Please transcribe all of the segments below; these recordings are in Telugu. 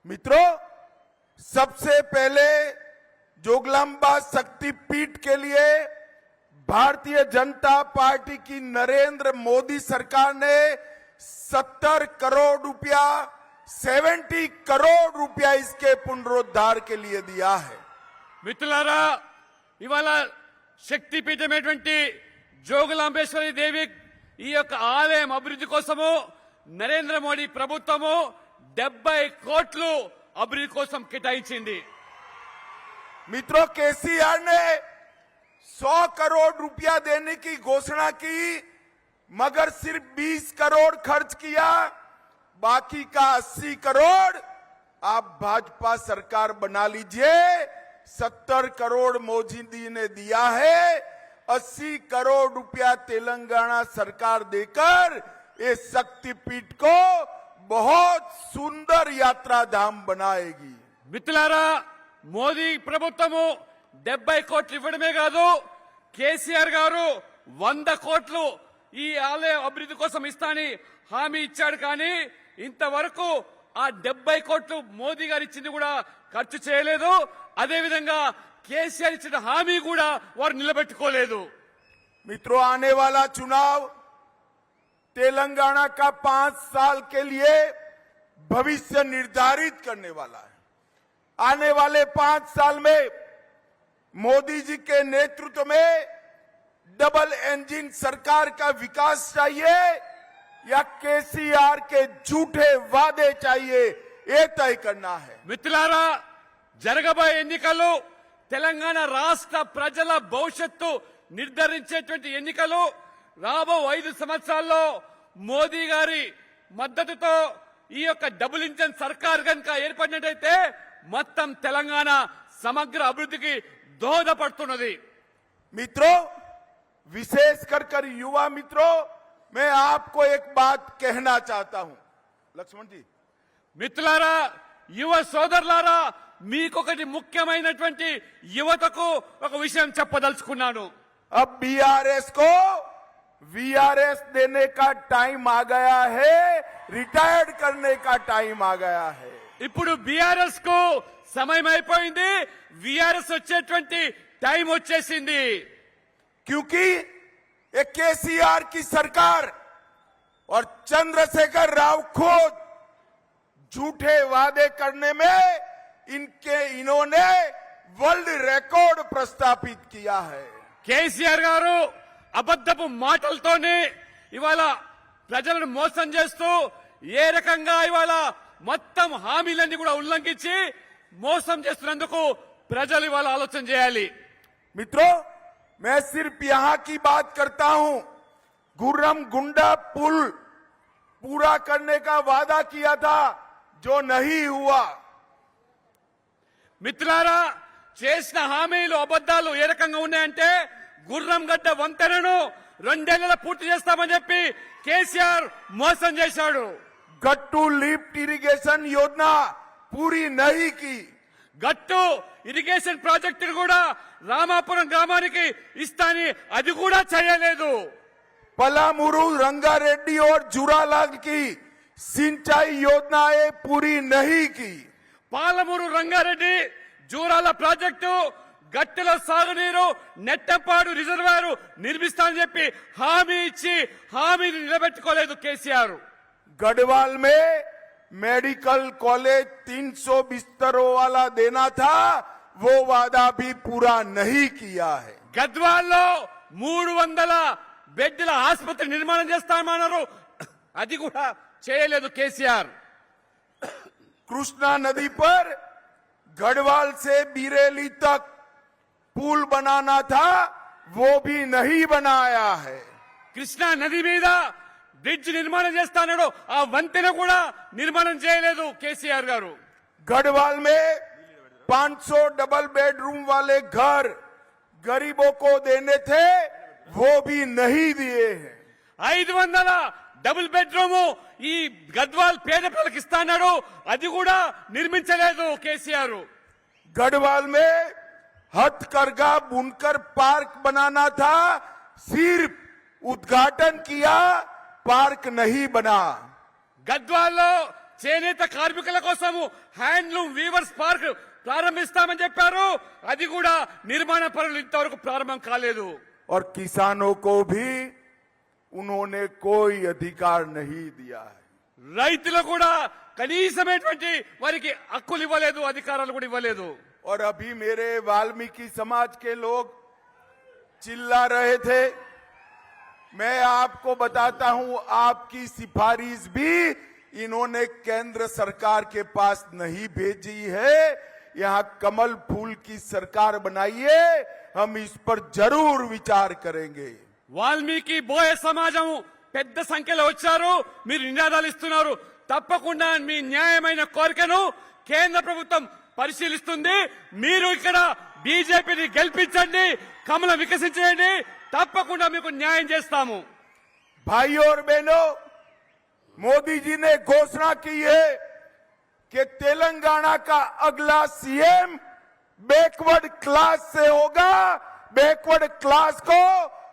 मित्रों, सबसे पहले जोगलांबा शक्तिपीठ के लिए भारतीय जनता पार्टी की नरेंद्र मोदी सरकार ने 70 करोड़ रुपया 70 करोड़ रुपया इसके पुनरुद्धार के लिए दिया है। మిత్రులారా ఇవాళ శక్తిపీఠమైనటువంటి జోగులాంబేశ్వరి దేవి ఈ యొక్క ఆలయం అభివృద్ధి కోసము నరేంద్ర మోడీ ప్రభుత్వము 70 కోట్లు అభివృద్ధి కోసం కేటాయించింది। मित्रों, केसीआर ने 100 करोड़ रुपया देने की घोषणा की, मगर सिर्फ 20 करोड़ खर्च किया। बाकी का 80 करोड़ आप भाजपा सरकार बना लीजिए। 70 करोड़ मोदी ने दिया है, 80 करोड़ रुपया तेलंगाना सरकार देकर ये शक्तिपीठ को बहुत सुंदर यात्रा धाम बनाएगी। మిత్రులారా మోదీ ప్రభుత్వము 70 కోట్లు ఇవ్వడమే కాదు, కేసీఆర్ గారు 100 కోట్లు ఈ ఆలయ అభివృద్ధి కోసం ఇస్తానని హామీ ఇచ్చాడు। కానీ ఇంతవరకు ఆ 70 కోట్లు మోదీ గారు ఇచ్చింది కూడా ఖర్చు చేయలేదు। అదేవిధంగా కేసీఆర్ ఇచ్చిన హామీ కూడా వారు నిలబెట్టుకోలేదు। मित्रों, आने वाला चुनाव तेलंगाना का 5 साल के लिए भविष्य निर्धारित करने वाला है। आने वाले 5 साल में मोदी जी के नेतृत्व में डबल इंजन सरकार का विकास चाहिए या केसीआर के झूठे वादे चाहिए, ये तय करना है। మిత్రులారా జరగబోయే ఎన్నికలు తెలంగాణ రాష్ట్ర ప్రజల భవిష్యత్తు నిర్ధారించేటువంటి ఎన్నికలు। రాబో 5 సంవత్సరాల్లో మోదీ గారి మద్దతుతో ఈ యొక్క డబుల్ ఇంజన్ సర్కార్ కనుక ఏర్పడినట్టయితే మొత్తం తెలంగాణ సమగ్ర అభివృద్ధికి దోహదపడుతున్నది। मित्रों, विशेषकर युवा मित्रों, मैं आपको एक बात कहना चाहता हूं। लक्ष्मण जी, మిత్రులారా యువ సోదరులారా మీకొకటి ముఖ్యమైనటువంటి యువతకు ఒక విషయం చెప్పదలుచుకున్నాను। अब बीआरएस को वीआरएस देने का टाइम आ गया है, रिटायर्ड करने का टाइम आ गया है। ఇప్పుడు బీఆర్ఎస్ కు సమయం అయిపోయింది, వీఆర్ఎస్ వచ్చేటువంటి టైం వచ్చేసింది। क्योंकि ये केसीआर की सरकार और चंद्रशेखर राव खुद झूठे वादे करने में इन्होंने वर्ल्ड रिकॉर्ड प्रस्थापित किया है। కేసీఆర్ గారు అబద్ధపు మాటలతోనే ఇవాళ ప్రజలను మోసం చేస్తూ ఏ రకంగా ఇవాళ మొత్తం హామీలన్నీ కూడా ఉల్లంఘించి మోసం చేస్తున్నందుకు ప్రజలు ఇవాళ ఆలోచన చేయాలి। मित्रों, मैं सिर्फ यहां की बात करता हूं। गुर्रम गुंडा पुल पूरा करने का वादा किया था, जो नहीं हुआ। మిత్రులారా చేసిన హామీలు అబద్దాలు ఏ రకంగా ఉన్నాయంటే గుర్రం గడ్డ వంతెనను 2 ఏళ్లలో పూర్తి చేస్తామని చెప్పి కేసీఆర్ మోసం చేశాడు। गट्टू लिफ्ट इरिगेशन योजना पूरी नहीं की। గట్టు ఇరిగేషన్ ప్రాజెక్టు కూడా రామాపురం గ్రామానికి ఇస్తాని అది కూడా చేయలేదు। पलामुरु, रंगारेड्डी और जुरालाल की सिंचाई योजनाएं पूरी नहीं की। పాలమూరు రంగారెడ్డి జూరాల ప్రాజెక్టు గట్టెల సాగునీరు నెట్టపాడు రిజర్వాయర్ నిర్మిస్తానని చెప్పి హామీ ఇచ్చి హామీని నిలబెట్టుకోలేదు కేసీఆర్। गढ़वाल में मेडिकल कॉलेज 300 बिस्तरों वाला देना था, वो वादा भी पूरा नहीं किया है। గద్వాల్లో 300 బెడ్ల ఆసుపత్రి నిర్మాణం చేస్తామన్నారు, అది కూడా చేయలేదు కేసీఆర్। कृष्णा नदी पर गढ़वाल से बीरेली तक पुल बनाना था, वो भी नहीं बनाया है। కృష్ణా నది మీద బ్రిడ్జ్ నిర్మాణం చేస్తానడు, ఆ వంతెన కూడా నిర్మాణం చేయలేదు కేసీఆర్ గారు। गढ़वाल में 500 डबल बेडरूम वाले घर गरीबों को देने थे, वो भी नहीं दिए हैं। 500 డబుల్ బెడ్రూమ్ ఈ గద్వాల్ పేద ప్రజలకు ఇస్తానడు, అది కూడా నిర్మించలేదు కేసీఆర్। गढ़वाल में हथकरघा बुनकर पार्क बनाना था, सिर्फ उद्घाटन किया, पार्क नहीं बना। గద్వాల్లో చేనేత కార్మికుల కోసము హ్యాండ్లూమ్ వీవర్స్ పార్క్ ప్రారంభిస్తామని చెప్పారు. అది కూడా నిర్మాణ పనులు ఇంతవరకు ప్రారంభం కాలేదు. और किसानों को भी उन्होंने कोई अधिकार नहीं दिया है. రైతులు కూడా కనీసమైనటువంటి వారికి హక్కులు ఇవ్వలేదు, అధికారాలు కూడా ఇవ్వలేదు. और अभी मेरे वाल्मीकि समाज के लोग चिल्ला रहे थे. मैं आपको बताता हूं, आपकी सिफारिश भी इन्होंने केंद्र सरकार के पास नहीं भेजी है. यहां कमल फूल की सरकार बनाइए, हम इस पर जरूर विचार करेंगे. వాల్మీకి బోయ సమాజం పెద్ద సంఖ్యలో వచ్చారు. మీరు నినాదాలు ఇస్తున్నారు. తప్పకుండా మీ న్యాయమైన కోరికను కేంద్ర ప్రభుత్వం పరిశీలిస్తుంది. మీరు ఇక్కడ బీజేపీని గెలిపించండి, కమలం వికసించండి, తప్పకుండా మీకు న్యాయం చేస్తాము. भाइयों और बहनों, मोदी जी ने घोषणा की है कि तेलंगाना का अगला सीएम बैकवर्ड क्लास से होगा. बैकवर्ड क्लास को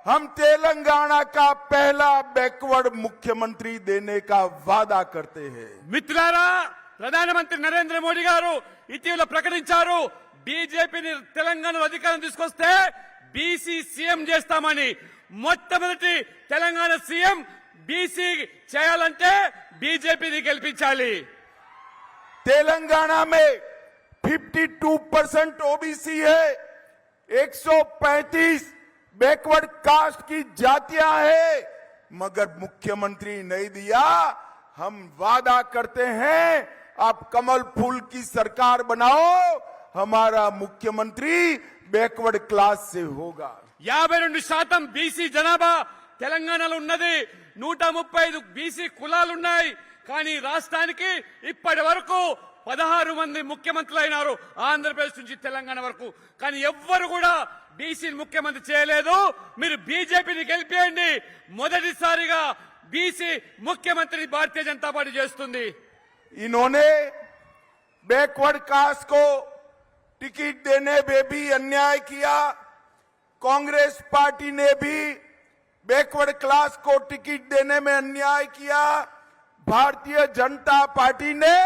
हम तेलंगाना का पहला बैकवर्ड मुख्यमंत्री देने का वादा करते हैं. మిత్రులారా, ప్రధానమంత్రి నరేంద్ర మోడీ గారు ఇటీవల ప్రకటించారు, బీజేపీని తెలంగాణలో అధికారం తీసుకొస్తే బీసీ సీఎం చేస్తామని. మొట్టమొదటి తెలంగాణ సీఎం బీసీ చేయాలంటే బీజేపీని గెలిపించాలి. तेलंगाना में 52% ओबीसी है, 135 बैकवर्ड कास्ट की जातियां हैं, मगर मुख्यमंत्री नहीं दिया. हम वादा करते हैं, आप कमल फूल की सरकार बनाओ, हमारा मुख्यमंत्री बैकवर्ड क्लास से होगा. 52% బీసీ జనాభా తెలంగాణలో ఉన్నది. 135 బీసీ కులాలున్నాయి. కానీ రాష్ట్రానికి ఇప్పటి వరకు 16 మంది ముఖ్యమంత్రులు అయినారు, ఆంధ్రప్రదేశ్ నుంచి తెలంగాణ వరకు. కానీ ఎవ్వరు కూడా బీసీని ముఖ్యమంత్రి చేయలేదు. మీరు బీజేపీని గెలిపేయండి. మొదటిసారిగా బీసీ ముఖ్యమంత్రి భారతీయ జనతా పార్టీ చేస్తుంది. इन्होंने बैकवर्ड कास्ट को टिकट देने में भी अन्याय किया. कांग्रेस पार्टी ने भी बैकवर्ड क्लास को टिकट देने में अन्याय किया. भारतीय जनता पार्टी ने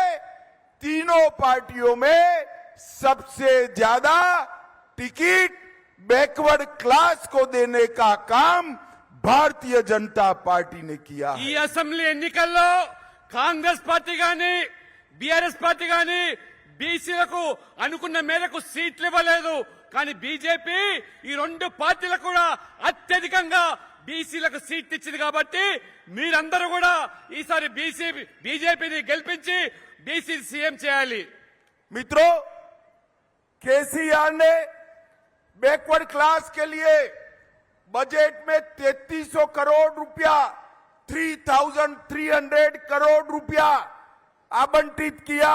तीनों पार्टियों में सबसे ज्यादा टिकट बैकवर्ड क्लास को देने का काम भारतीय जनता पार्टी ने किया. ఈ అసెంబ్లీ ఎన్నికల్లో కాంగ్రెస్ పార్టీ గాని బీఆర్ఎస్ పార్టీ గాని బీసీలకు అనుకున్న మేరకు సీట్లు ఇవ్వలేదు. కానీ బీజేపీ ఈ రెండు పార్టీలకు కూడా అత్యధికంగా బీసీలకు సీట్లు ఇచ్చింది. కాబట్టి మీరందరూ కూడా ఈసారి బీజేపీని గెలిపించి బీసీ సీఎం చేయాలి. मित्रों, केसीआर ने बैकवर्ड क्लास के लिए बजट में 3300 करोड़ रुपया, 3,300 करोड़ रुपया आवंटित किया,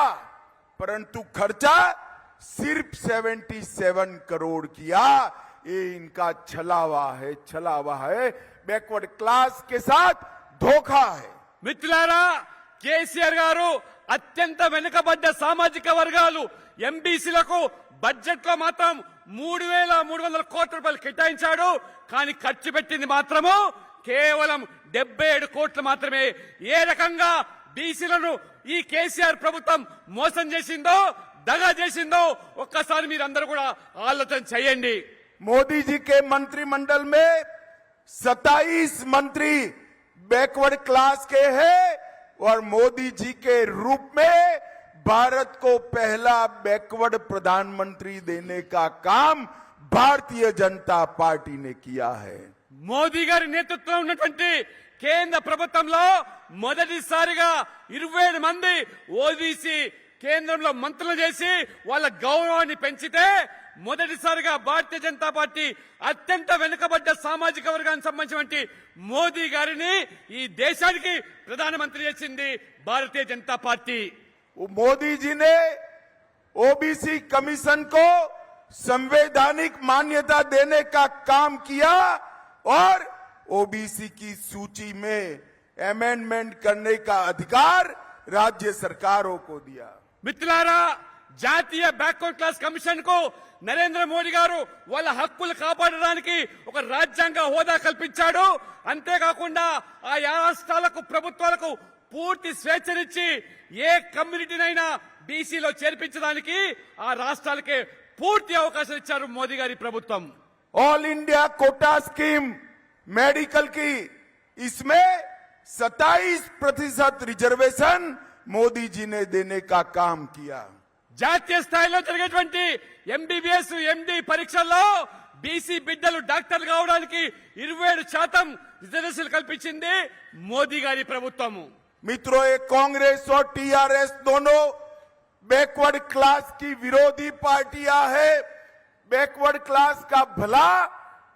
परंतु खर्चा सिर्फ 77 करोड़ किया. ये इनका छलावा है. बैकवर्ड क्लास के साथ धोखा है. మిత్రులారా, కేసీఆర్ గారు అత్యంత వెనుకబడ్డ సామాజిక వర్గాలు ఎంబీసీలకు బడ్జెట్ లో మాత్రం 3,300 కోట్ల రూపాయలు కేటాయించాడు. కానీ ఖర్చు పెట్టింది మాత్రము కేవలం 77 కోట్లు మాత్రమే. ఏ రకంగా బీసీలను ఈ కేసీఆర్ ప్రభుత్వం మోసం చేసిందో, దగా చేసిందో ఒక్కసారి మీరందరూ కూడా ఆలోచన చేయండి. मोदी जी के मंत्रिमंडल में 27 मंत्री बैकवर्ड क्लास के हैं और मोदी जी के रूप में भारत को पहला बैकवर्ड प्रधानमंत्री देने का काम भारतीय जनता पार्टी ने किया है. మోదీ గారి నేతృత్వంలో ఉన్నటువంటి కేంద్ర ప్రభుత్వంలో మొదటిసారిగా 27 మంది ఓబీసీ కేంద్రంలో మంత్రులు చేసి వాళ్ళ గౌరవాన్ని పెంచితే, మొదటిసారిగా భారతీయ జనతా పార్టీ అత్యంత వెనుకబడ్డ సామాజిక వర్గానికి సంబంధించినటువంటి మోదీ గారిని ఈ దేశానికి ప్రధానమంత్రి చేసింది భారతీయ జనతా పార్టీ. मोदी जी ने ओबीसी कमीशन को संवैधानिक मान्यता देने का काम किया और ओबीसी की सूची में अमेंडमेंट करने का अधिकार राज्य सरकारों को दिया. మిత్రులారా, జాతీయ బ్యాక్వర్డ్ క్లాస్ కమిషన్ కు నరేంద్ర మోడీ గారు వాళ్ళ హక్కులు కాపాడడానికి ఒక రాజ్యాంగ హోదా కల్పించాడు. అంతేకాకుండా ఆ రాష్ట్రాలకు ప్రభుత్వాలకు పూర్తి స్వేచ్ఛనిచ్చి ఏ కమ్యూనిటీనైనా బీసీలో చేర్పించడానికి ఆ రాష్ట్రాలకే పూర్తి అవకాశం ఇచ్చారు మోదీ గారి ప్రభుత్వం. All India quota scheme medical की इसमें 27% रिजर्वेशन मोदी जी ने देने का काम किया. జాతీయ స్థాయిలో జరిగేటువంటి ఎంబీబీఎస్ ఎండి పరీక్షల్లో బీసీ బిడ్డలు డాక్టర్లు కావడానికి 27% రిజర్వేషన్ కల్పించింది మోదీ గారి ప్రభుత్వము. मित्रों, ये कांग्रेस और टीआरएस दोनों बैकवर्ड क्लास की विरोधी पार्टियां है. बैकवर्ड क्लास का भला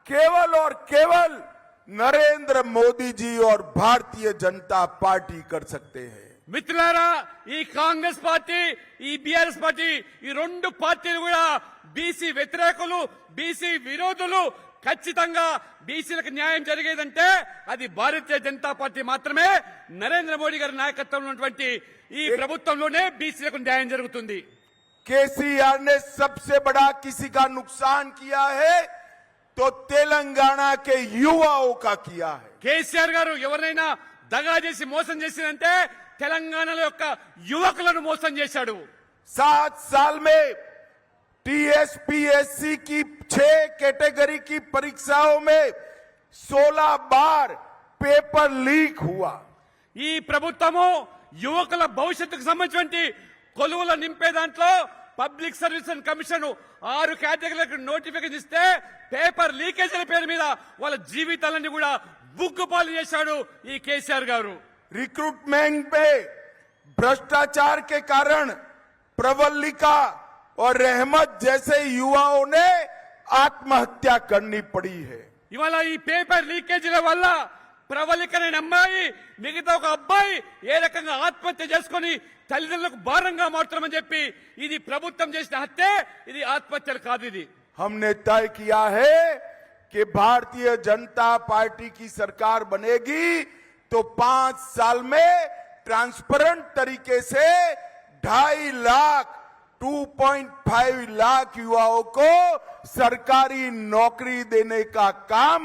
केवल और केवल नरेंद्र मोदी जी और भारतीय जनता पार्टी कर सकते हैं. మిత్రులారా, ఈ కాంగ్రెస్ పార్టీ, ఈ బీఆర్ఎస్ పార్టీ, ఈ రెండు పార్టీలు కూడా బీసీ వ్యతిరేకులు, బీసీ విరోధులు. ఖచ్చితంగా బీసీలకు న్యాయం జరిగేదంటే అది భారతీయ జనతా పార్టీ మాత్రమే. నరేంద్ర మోడీ గారి నాయకత్వంలో ఉన్నటువంటి ఈ ప్రభుత్వంలోనే బీసీలకు న్యాయం జరుగుతుంది. केसीआर ने सबसे बड़ा किसी का नुकसान किया है तो तेलंगाना के युवाओं का किया है. కేసీఆర్ గారు ఎవరినైనా దగా చేసి మోసం చేసినంటే తెలంగాణలో యొక్క యువకులను మోసం చేశాడు. 7 साल में टीएसपीएससी की 6 कैटेगरी की परीक्षाओं में 16 बार पेपर लीक हुआ. ఈ ప్రభుత్వము యువకుల భవిష్యత్తుకు సంబంధించినటువంటి కొలువుల నింపే దాంట్లో పబ్లిక్ సర్వీస్ కమిషన్ 6 కేటగిరీలకు నోటిఫికేషన్ ఇస్తే పేపర్ లీకేజీల పేరు మీద వాళ్ళ జీవితాలన్నీ కూడా బుగ్గుపాలు చేశాడు ఈ కేసీఆర్ గారు. रिक्रूटमेंट में भ्रष्टाचार के कारण प्रवल्लिका और रहमत जैसे युवाओं ने आत्महत्या करनी पड़ी है. ఇవాళ ఈ పేపర్ లీకేజీల వల్ల ప్రవళికనే అమ్మాయి, మిగతా ఒక అబ్బాయి ఏ రకంగా ఆత్మహత్య చేసుకుని తల్లిదండ్రులకు భారంగా మారుతామని చెప్పి ఇది ప్రభుత్వం చేసిన హత్య, ఇది ఆత్మహత్యలు కాదు. ఇది हमने तय किया है कि भारतीय जनता पार्टी की सरकार बनेगी तो 5 साल में ट्रांसपेरेंट तरीके से 2.5 लाख 2.5 लाख युवाओं को सरकारी नौकरी देने का काम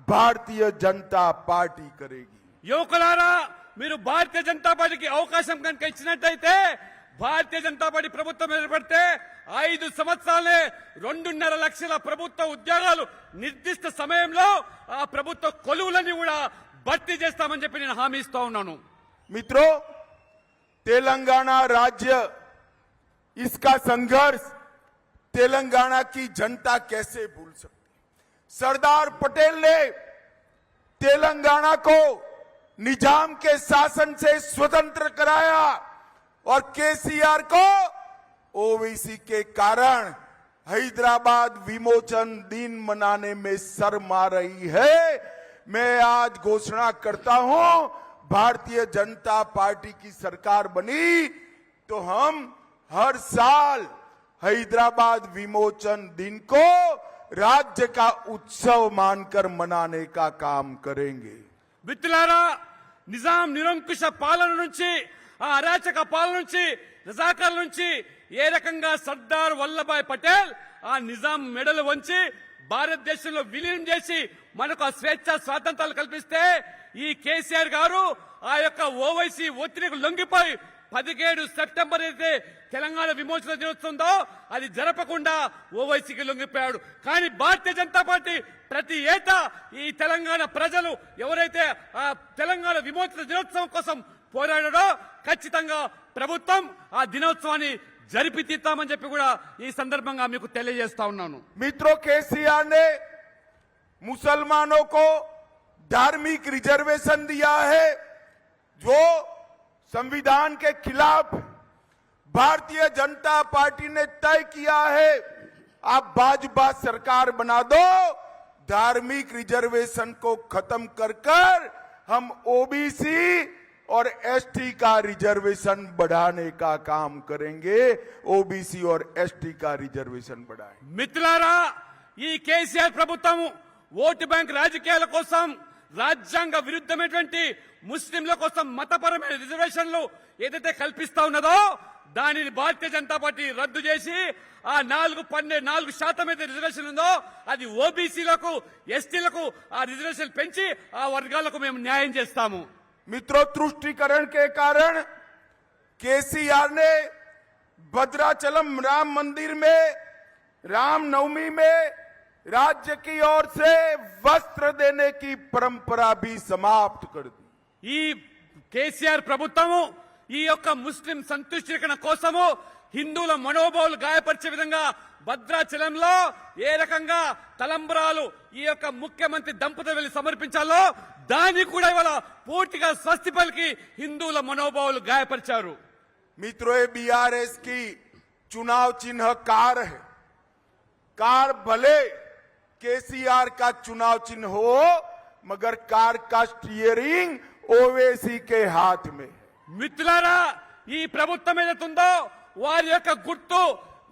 भारतीय जनता पार्टी करेगी. యువకులారా, మీరు భారతీయ జనతా పార్టీకి అవకాశం కనుక ఇచ్చినట్టయితే భారతీయ జనతా పార్టీ ప్రభుత్వం ఏర్పడితే 5 సంవత్సరాలే 2.5 లక్షల ప్రభుత్వ ఉద్యోగాలు నిర్దిష్ట సమయంలో ఆ ప్రభుత్వ కొలువులని కూడా భర్తీ చేస్తామని చెప్పి నేను హామీ ఇస్తా ఉన్నాను. मित्रों, तेलंगाना राज्य, इसका संघर्ष तेलंगाना की जनता कैसे भूल सकती. सरदार पटेल ने तेलंगाना को निजाम के शासन से स्वतंत्र कराया और केसीआर को ओवैसी के कारण हैदराबाद विमोचन दिन मनाने में शर्म आ रही है. मैं आज घोषणा करता हूं, भारतीय जनता पार्टी की सरकार बनी तो हम हर साल हैदराबाद विमोचन दिन को राज्य का उत्सव मानकर मनाने का काम करेंगे. మిత్రులారా, నిజాం నిరంకుశ పాలన నుంచి, ఆ అరాచక పాలన నుంచి, రజాకార్ల నుంచి ఏ రకంగా సర్దార్ వల్లభాయ్ పటేల్ ఆ నిజాం మెడలు వంచి భారతదేశంలో విలీనం చేసి మనకు ఆ స్వేచ్ఛ స్వాతంత్రాలు కల్పిస్తే ఈ కేసీఆర్ గారు ఆ యొక్క ఓవైసీ ఒత్తిడికి లొంగిపోయి 17 సెప్టెంబర్ అయితే తెలంగాణ విమోచన దినోత్సవంతో అది జరపకుండా ఓవైసీకి లొంగిపోయాడు. కానీ భారతీయ జనతా పార్టీ ప్రతి ఏటా ఈ తెలంగాణ ప్రజలు ఎవరైతే ఆ తెలంగాణ విమోచన దినోత్సవం కోసం పోరాడాడో ఖచ్చితంగా ప్రభుత్వం ఆ దినోత్సవాన్ని జరిపి తీస్తామని చెప్పి కూడా ఈ సందర్భంగా మీకు తెలియజేస్తా ఉన్నాను. मित्रों, केसीआर ने मुसलमानों को धार्मिक रिजर्वेशन दिया है जो संविधान के खिलाफ. भारतीय जनता पार्टी ने तय किया है आप भाजपा सरकार बना दो, धार्मिक रिजर्वेशन को खत्म कर हम ओबीसी और एसटी का रिजर्वेशन बढ़ाने का काम करेंगे. ओबीसी और एसटी का रिजर्वेशन बढ़ाएं. మిత్రులారా, ఈ కేసీఆర్ ప్రభుత్వం ఓటు బ్యాంక్ రాజకీయాల కోసం రాజ్యాంగ విరుద్ధమైనటువంటి ముస్లింల కోసం మతపరమైన రిజర్వేషన్లు ఏదైతే కల్పిస్తా ఉన్నదో దానిని భారతీయ జనతా పార్టీ రద్దు చేసి ఆ 4% అయితే రిజర్వేషన్ ఉందో అది ఓబీసీలకు, ఎస్టీలకు ఆ రిజర్వేషన్ పెంచి ఆ వర్గాలకు మేము న్యాయం చేస్తాము. मित्रों, तुष्टीकरण के कारण केसीआर ने भद्राचलम राम मंदिर में रामनवमी में राज्य की ओर से वस्त्र देने की परंपरा भी समाप्त कर दी। ఈ కేసీఆర్ ప్రభుత్వము ఈ యొక్క ముస్లిం సంతుష్టీకరణ కోసము హిందువుల మనోభావాలు గాయపరిచే విధంగా భద్రాచలంలో ఏ రకంగా తలంబరాలు ఈ యొక్క ముఖ్యమంత్రి దంపతులు వెళ్లి సమర్పించాలో దాన్ని కూడా ఇవాళ పూర్తిగా స్వస్తి పలికి హిందువుల మనోభావాలు గాయపరిచారు। मित्रों, ये बीआरएस की चुनाव चिन्ह कार है। कार भले केसीआर का चुनाव चिन्ह हो, मगर कार का स्टीयरिंग ओवैसी के हाथ में है। మిత్రులారా, ఈ ప్రభుత్వం ఏదైతుందో వారి యొక్క గుర్తు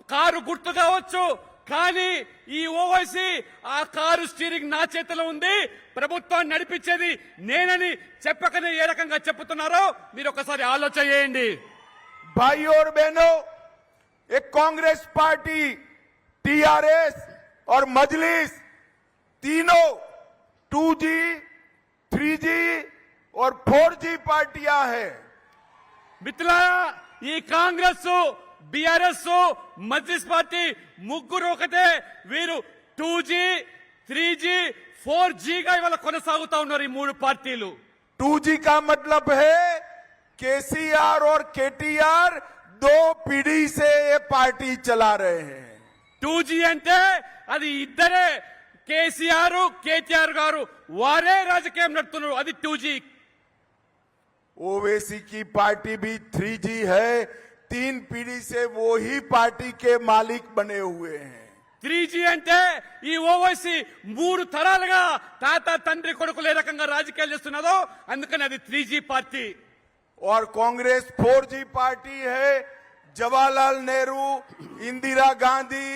కారు గుర్తు కావచ్చు, కానీ ఈ ఓవైసీ ఆ కారు స్టీరింగ్ నా చేతిలో ఉంది, ప్రభుత్వాన్ని నడిపించేది నేనని చెప్పకనే ఏ రకంగా చెప్తున్నారో మీరు ఒకసారి ఆలోచన చేయండి। भाइयों और बहनों, एक कांग्रेस पार्टी, टीआरएस और मजलिस तीनों 2G, 3G और 4G पार्टियां हैं। మిత్రులారా, ఈ కాంగ్రెస్, బీఆర్ఎస్, మజ్లిస్ పార్టీ ముగ్గురు ఒకటే, వీరు 2G, 3G, 4G గా ఇవాళ కొనసాగుతా ఉన్నారు ఈ మూడు పార్టీలు। 2G का मतलब है केसीआर और केटीआर दो पीढ़ी से ये पार्टी चला रहे हैं। 2G అంటే అది ఇద్దరే, కేసీఆర్ కేటీఆర్ గారు వారే రాజకీయం నడుపుతున్నారు, అది 2G। ओवैसी की पार्टी भी 3G है। 3 पीढ़ी से वो ही पार्टी के मालिक बने हुए हैं। 3G అంటే ఈ ఓవైసీ మూడు తరాలుగా తాత తండ్రి కొడుకులు ఏ రకంగా రాజకీయాలు చేస్తున్నదో అందుకని అది 3G పార్టీ। और कांग्रेस 4G पार्टी है। जवाहरलाल नेहरू, इंदिरा गांधी,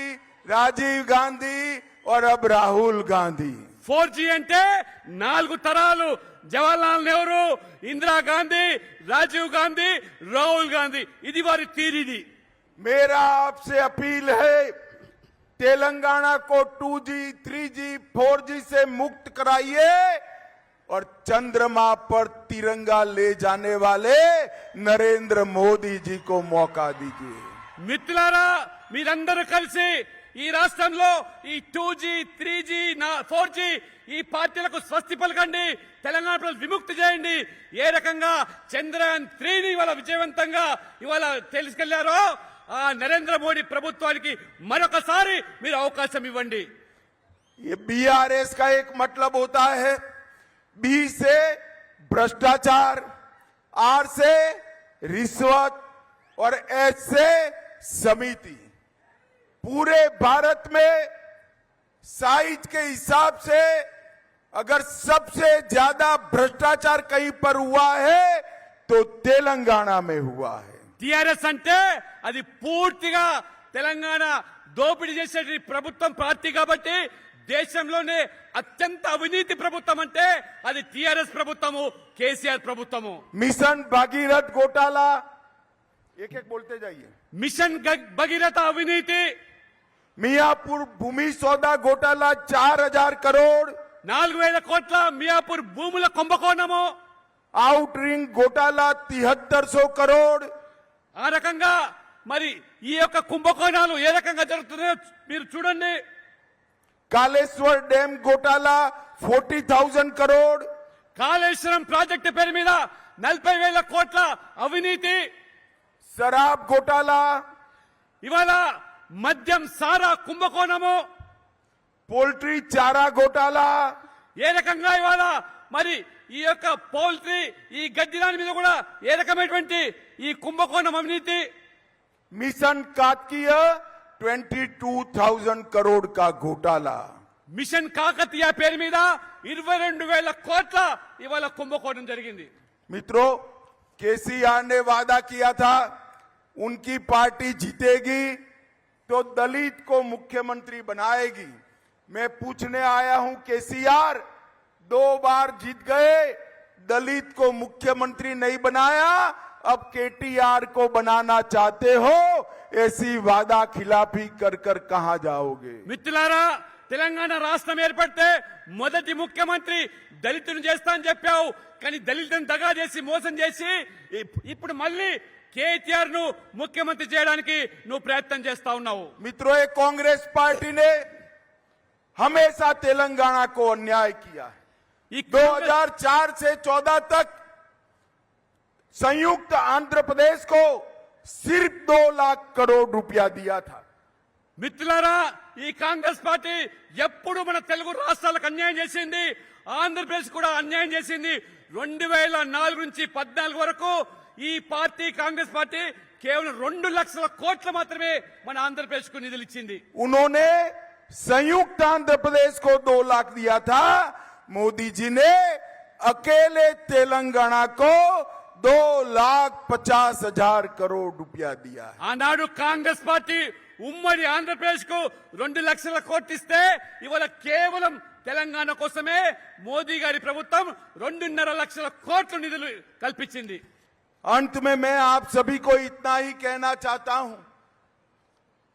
राजीव गांधी और अब राहुल गांधी। 4G అంటే 4 తరాలు, జవహర్లాల్ నెహ్రూ, ఇందిరాగాంధీ, రాజీవ్ గాంధీ, రాహుల్ గాంధీ, ఇది వారి తీరిది। मेरा आपसे अपील है, तेलंगाना को 2G, 3G, 4G से मुक्त कराइए और चंद्रमा पर तिरंगा ले जाने वाले नरेंद्र मोदी जी को मौका दीजिए। మిత్రులారా, మీరందరూ కలిసి ఈ రాష్ట్రంలో ఈ 2G, 3G, 4G ఈ పార్టీలకు స్వస్తి పలకండి, తెలంగాణ ప్రజలు విముక్తి చేయండి। ఏ రకంగా చంద్రయాన్ 3ని ఇవాళ విజయవంతంగా ఇవాళ తెలుసుకెళ్లారో ఆ నరేంద్ర మోడీ ప్రభుత్వానికి మరొకసారి మీరు అవకాశం ఇవ్వండి। ये बीआरएस का एक मतलब होता है, बी से भ्रष्टाचार, आर से रिश्वत और एच से समिति। पूरे भारत में साइज के हिसाब से अगर सबसे ज्यादा भ्रष्टाचार कहीं पर हुआ है तो तेलंगाना में हुआ है। టిఆర్ఎస్ అంటే అది పూర్తిగా తెలంగాణ దోపిడీ చేసే ప్రభుత్వం పార్టీ కాబట్టి దేశంలోనే అత్యంత అవినీతి ప్రభుత్వం అంటే అది టిఆర్ఎస్ ప్రభుత్వము, కేసీఆర్ ప్రభుత్వము। मिशन भागीरथ घोटाला, एक एक बोलते जाइए। మిషన్ భగీరథ అవినీతి, मियापुर भूमि सौदा घोटाला 4000 करोड़, 4000 కోట్ల మియాపూర్ భూముల కుంభకోణము, आउट रिंग घोटाला 7300 करोड़, ఆ రకంగా మరి ఈ యొక్క కుంభకోణాలు ఏ రకంగా జరుగుతున్నాయో మీరు చూడండి। कालेश्वर डैम घोटाला 40,000 करोड़, కాళేశ్వరం ప్రాజెక్టు పేరు మీద 40,000 కోట్ల అవినీతి, शराब घोटाला, ఇవాళ మద్యం సారా కుంభకోణము, पोल्ट्री चारा घोटाला, ఏ రకంగా ఇవాళ మరి ఈ యొక్క పౌల్ట్రీ ఈ గడ్డి దాని మీద కూడా ఏ రకమైనటువంటి ఈ కుంభకోణం అవినీతి, मिशन कातकीय 22,000 करोड़ का घोटाला। మిషన్ కాకతీయ పేరు మీద 22,000 కోట్ల ఇవాళ కుంభకోణం జరిగింది। मित्रों, केसीआर ने वादा किया था उनकी पार्टी जीतेगी तो दलित को मुख्यमंत्री बनाएगी। मैं पूछने आया हूं, केसीआर 2 बार जीत गए, दलित को मुख्यमंत्री नहीं बनाया, अब केटीआर को बनाना चाहते हो, ऐसी वादा खिलाफी कर कर कहां जाओगे। మిత్రులారా, తెలంగాణ రాష్ట్రం ఏర్పడితే మొదటి ముఖ్యమంత్రి దళితుని చేస్తా అని చెప్పావు. కానీ దళితులను దగా చేసి మోసం చేసి ఇప్పుడు మళ్ళీ కేటీఆర్ ను ముఖ్యమంత్రి చేయడానికి నువ్వు ప్రయత్నం చేస్తా ఉన్నావు. मित्रों, ये कांग्रेस पार्टी ने हमेशा तेलंगाना को अन्याय किया है। ఈ 2004 से 14 तक संयुक्त आंध्र प्रदेश को सिर्फ 2 लाख करोड़ रुपया दिया था। మిత్రులారా, ఈ కాంగ్రెస్ పార్టీ ఎప్పుడు మన తెలుగు రాష్ట్రాలకు అన్యాయం చేసింది, ఆంధ్రప్రదేశ్ కూడా అన్యాయం చేసింది. 2004 నుంచి 14 వరకు ఈ పార్టీ కాంగ్రెస్ పార్టీ కేవలం 2 లక్షల కోట్లు మాత్రమే మన ఆంధ్రప్రదేశ్ కు నిధులు ఇచ్చింది. उन्होंने संयुक्त आंध्र प्रदेश को 2 लाख दिया था। मोदी जी ने अकेले तेलंगाना को 2,50,000 करोड़ रुपया दिया है। ఆనాడు కాంగ్రెస్ పార్టీ ఉమ్మడి ఆంధ్రప్రదేశ్ కు 2 లక్షల కోట్లు ఇస్తే ఇవాళ కేవలం తెలంగాణ కోసమే మోదీ గారి ప్రభుత్వం 2.5 లక్షల కోట్ల నిధులు కల్పించింది. अंत में मैं आप सभी को इतना ही कहना चाहता हूं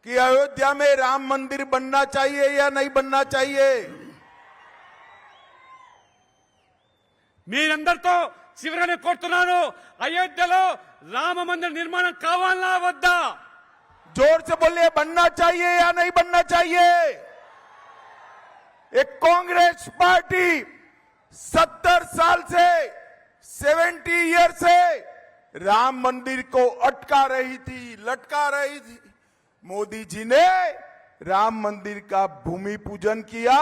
कि अयोध्या में राम मंदिर बनना चाहिए या नहीं बनना चाहिए। మీరందరితో చివరనే కోరుతున్నాను, అయోధ్యలో రామ మందిర నిర్మాణం కావాలా వద్దా? जोर से बोलिए, बनना चाहिए या नहीं बनना चाहिए। एक कांग्रेस पार्टी 70 साल से 70 ईयर से राम मंदिर को अटका रही थी, लटका रही थी। मोदी जी ने राम मंदिर का भूमि पूजन किया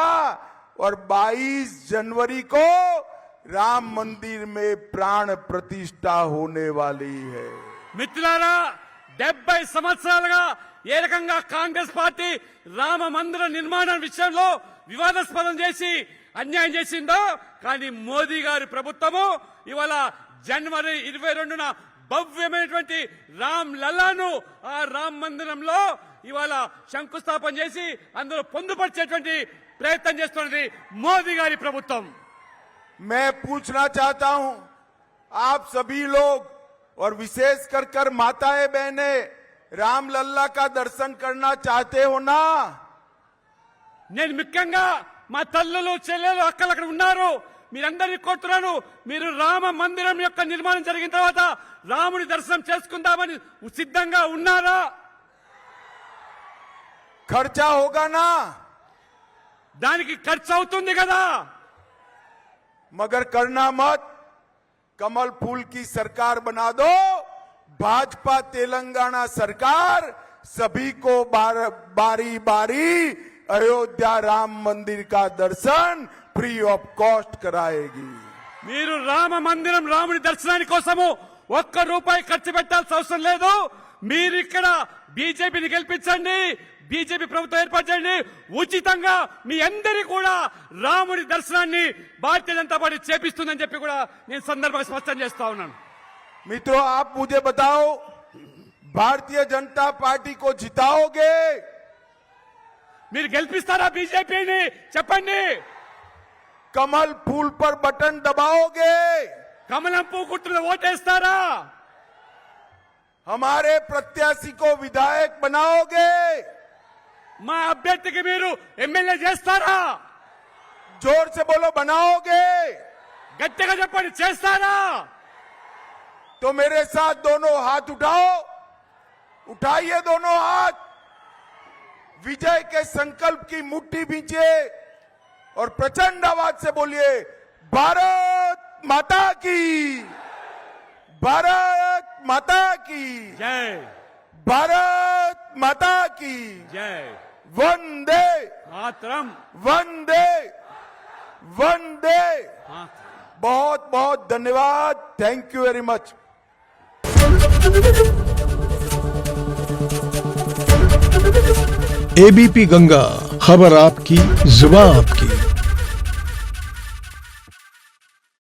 और 22 जनवरी को राम मंदिर में प्राण प्रतिष्ठा होने वाली है। మిత్రులారా, 70 సంవత్సరాలుగా ఏ రకంగా కాంగ్రెస్ పార్టీ రామ మందిర నిర్మాణం విషయంలో వివాదాస్పదం చేసి అన్యాయం చేసిందో, కానీ మోదీ గారి ప్రభుత్వము ఇవాళ జనవరి 22న భవ్యమైనటువంటి రామ్ లల్లాను ఆ రామ్ మందిరంలో ఇవాళ శంకుస్థాపన చేసి అందులో పొందుపరిచేటువంటి ప్రయత్నం చేస్తున్నది మోదీ గారి ప్రభుత్వం. मैं पूछना चाहता हूं, आप सभी लोग और विशेष कर माताएं बहनें राम लल्ला का दर्शन करना चाहते हो ना? నేను ముఖ్యంగా మా తల్లులు చెల్లెలు అక్కలు అక్కడ ఉన్నారు, మీరందరినీ కోరుతున్నాను, మీరు రామ మందిరం యొక్క నిర్మాణం జరిగిన తర్వాత రాముడి దర్శనం చేసుకుందామని సిద్ధంగా ఉన్నారా? खर्चा होगा ना, దానికి ఖర్చు అవుతుంది కదా. मगर करना मत। कमल फूल की सरकार बना दो, भाजपा तेलंगाना सरकार सभी को बारी बारी अयोध्या राम मंदिर का दर्शन फ्री ऑफ कॉस्ट कराएगी। మీరు రామ మందిరం రాముడి దర్శనాని కోసము ₹1 ఖర్చు పెట్టాల్సిన అవసరం లేదు. మీరు ఇక్కడ బీజేపీని గెలిపించండి, బీజేపీ ప్రభుత్వం ఏర్పరచండి, ఉచితంగా మీ అందరి కూడా రాముడి దర్శనాన్ని భారతీయ జనతా పార్టీ చేపిస్తుందని చెప్పి కూడా నేను సందర్భంగా స్పష్టం చేస్తా ఉన్నాను. मित्रों, आप मुझे बताओ, भारतीय जनता पार्टी को जिताओगे? మీరు గెలిపిస్తారా బీజేపీని? చెప్పండి. कमल फूल पर बटन दबाओगे? కమలం పువ్వు గుర్తులో ఓటేస్తారా? हमारे प्रत्याशी को विधायक बनाओगे? మా అభ్యర్థికి మీరు ఎమ్మెల్యే చేస్తారా? जोर से बोलो, बनाओगे? గట్టిగా చెప్పండి, చేస్తారా? तो मेरे साथ दोनों हाथ उठाओ, उठाइए दोनों हाथ, विजय के संकल्प की मुट्ठी भींचिए और प्रचंड आवाज से बोलिए, भारत माता की, भारत माता की, జై भारत माता की, జై वंदे మాత్రం वंदे वंदे। बहुत बहुत धन्यवाद। Thank you very much. ABP Ganga, खबर आपकी, जुबान आपकी।